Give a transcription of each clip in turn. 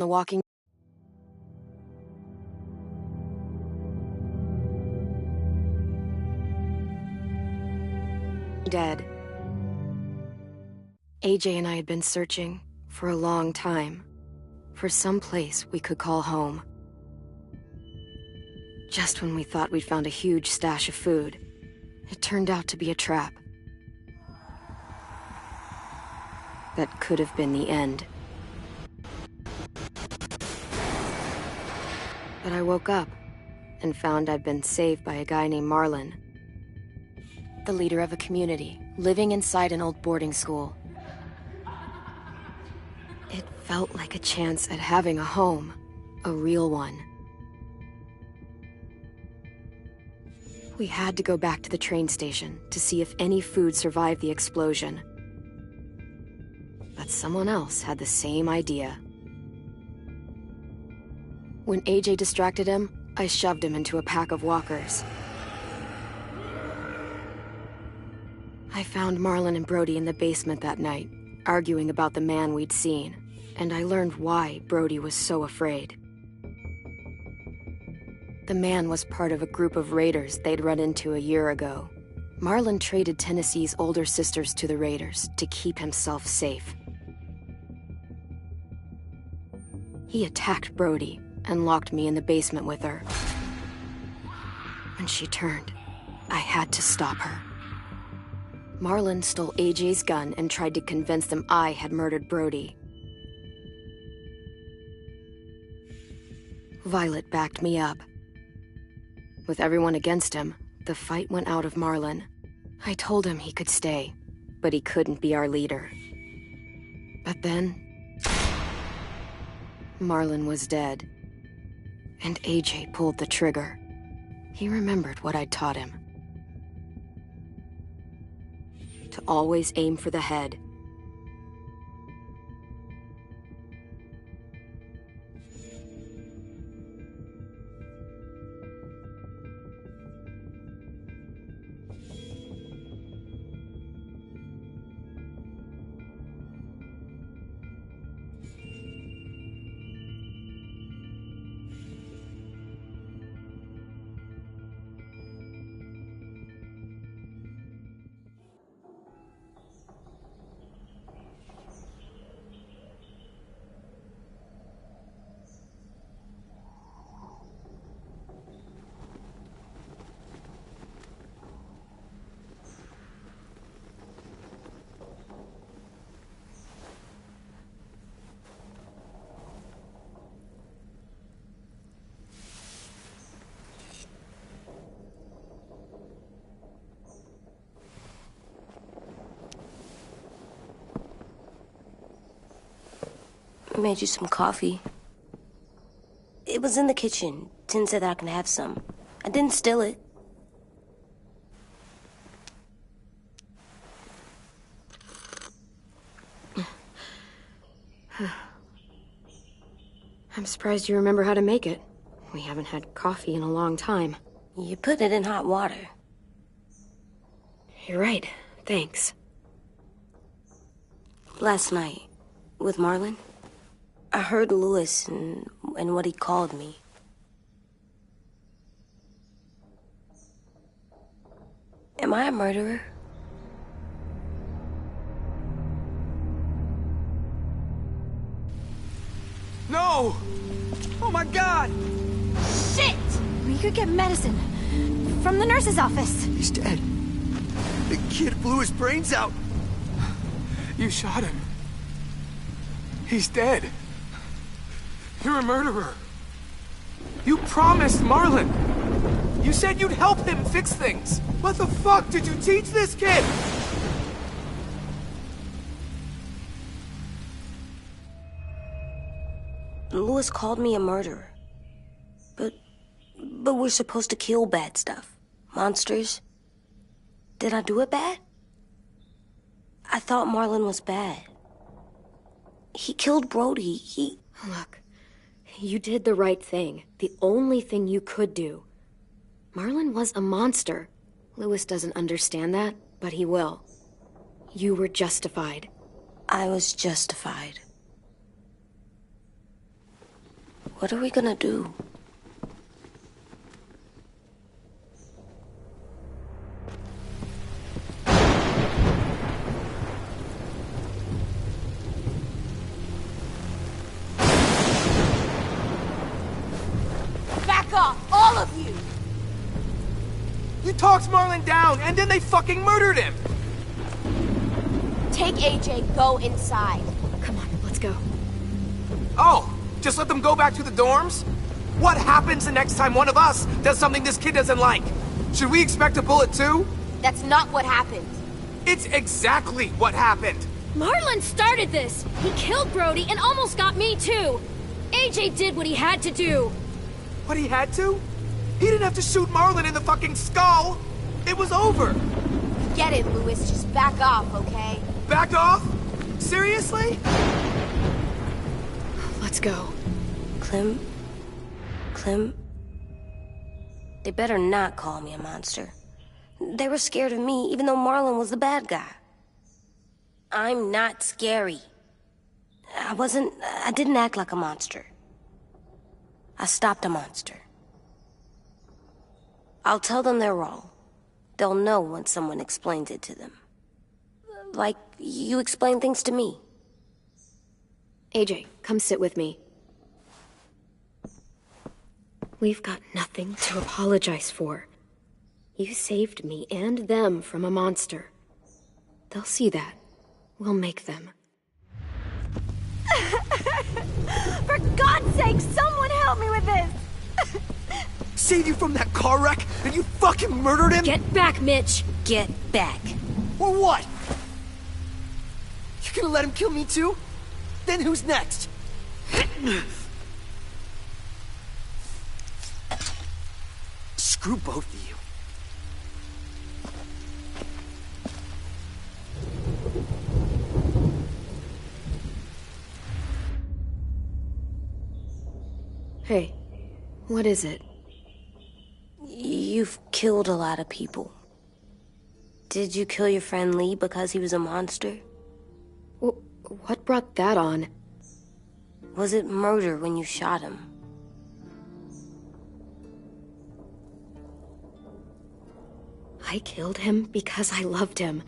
The Walking Dead. AJ and I had been searching for a long time for some place we could call home. Just when we thought we'd found a huge stash of food, it turned out to be a trap. That could have been the end. But I woke up and found I'd been saved by a guy named Marlon, the leader of a community living inside an old boarding school. It felt like a chance at having a home, a real one. We had to go back to the train station to see if any food survived the explosion. But someone else had the same idea. When AJ distracted him, I shoved him into a pack of walkers. I found Marlon and Brody in the basement that night, arguing about the man we'd seen, and I learned why Brody was so afraid. The man was part of a group of raiders they'd run into a year ago. Marlon traded Tennessee's older sisters to the raiders to keep himself safe. He attacked Brody and locked me in the basement with her. When she turned, I had to stop her. Marlon stole AJ's gun and tried to convince them I had murdered Brody. Violet backed me up. With everyone against him, the fight went out of Marlon. I told him he could stay, but he couldn't be our leader. But then, Marlon was dead, and AJ pulled the trigger. He remembered what I'd taught him. To always aim for the head. I made you some coffee. It was in the kitchen. Tin said that I can have some. I didn't steal it. I'm surprised you remember how to make it. We haven't had coffee in a long time. You put it in hot water. You're right. Thanks. Last night, with Marlon, I heard Lewis and what he called me. Am I a murderer? No! Oh my God! Shit! We could get medicine from the nurse's office. He's dead. The kid blew his brains out. You shot him. He's dead. You're a murderer. You promised Marlon. You said you'd help him fix things. What the fuck did you teach this kid? Lewis called me a murderer. But we're supposed to kill bad stuff. Monsters. Did I do it bad? I thought Marlon was bad. He killed Brody. Look, you did the right thing. The only thing you could do. Marlon was a monster. Lewis doesn't understand that, but he will. You were justified. I was justified. What are we gonna do? Back off, all of you! You talked Marlon down, and then they fucking murdered him! Take AJ, go inside. Come on, let's go. Oh, just let them go back to the dorms? What happens the next time one of us does something this kid doesn't like? Should we expect a bullet too? That's not what happened. It's exactly what happened! Marlon started this! He killed Brody and almost got me too! AJ did what he had to do! What he had to? He didn't have to shoot Marlon in the fucking skull! It was over! Get it, Lewis. Just back off, okay? Back off? Seriously? Let's go. Clem? They better not call me a monster. They were scared of me, even though Marlon was the bad guy. I'm not scary. I didn't act like a monster. I stopped a monster. I'll tell them they're wrong. They'll know when someone explains it to them. Like you explain things to me. AJ, come sit with me. We've got nothing to apologize for. You saved me and them from a monster. They'll see that. We'll make them. For God's sake, someone help me with this! Saved you from that car wreck, and you fucking murdered him? Get back, Mitch! Get back. Or what? You're gonna let him kill me too? Then who's next? Screw both of you. Hey, what is it? You've killed a lot of people. Did you kill your friend Lee because he was a monster? What brought that on? Was it murder when you shot him? I killed him because I loved him.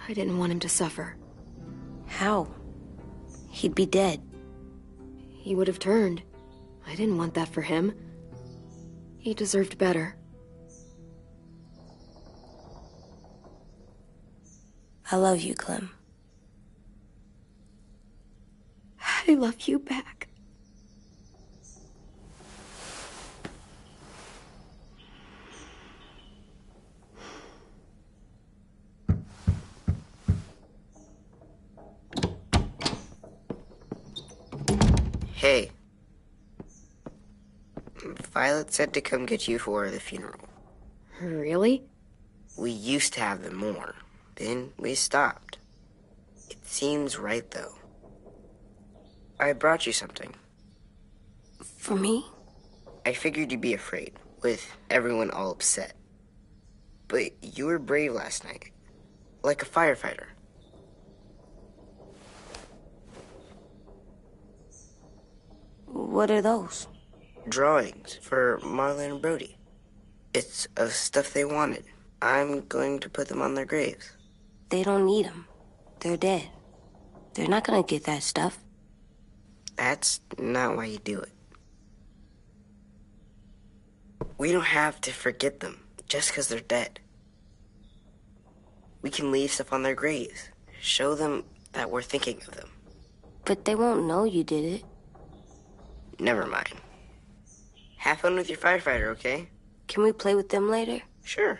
I didn't want him to suffer. How? He'd be dead. He would have turned. I didn't want that for him. He deserved better. I love you, Clem. I love you back. Hey. Violet said to come get you for the funeral. Really? We used to have them more. Then we stopped. It seems right, though. I brought you something. For me? I figured you'd be afraid, with everyone all upset. But you were brave last night. Like a firefighter. What are those? Drawings for Marlon and Brody. It's of stuff they wanted. I'm going to put them on their graves. They don't need them. They're dead. They're not gonna get that stuff. That's not why you do it. We don't have to forget them just because they're dead. We can leave stuff on their graves. Show them that we're thinking of them. But they won't know you did it. Never mind. Have fun with your firefighter, okay? Can we play with them later? Sure.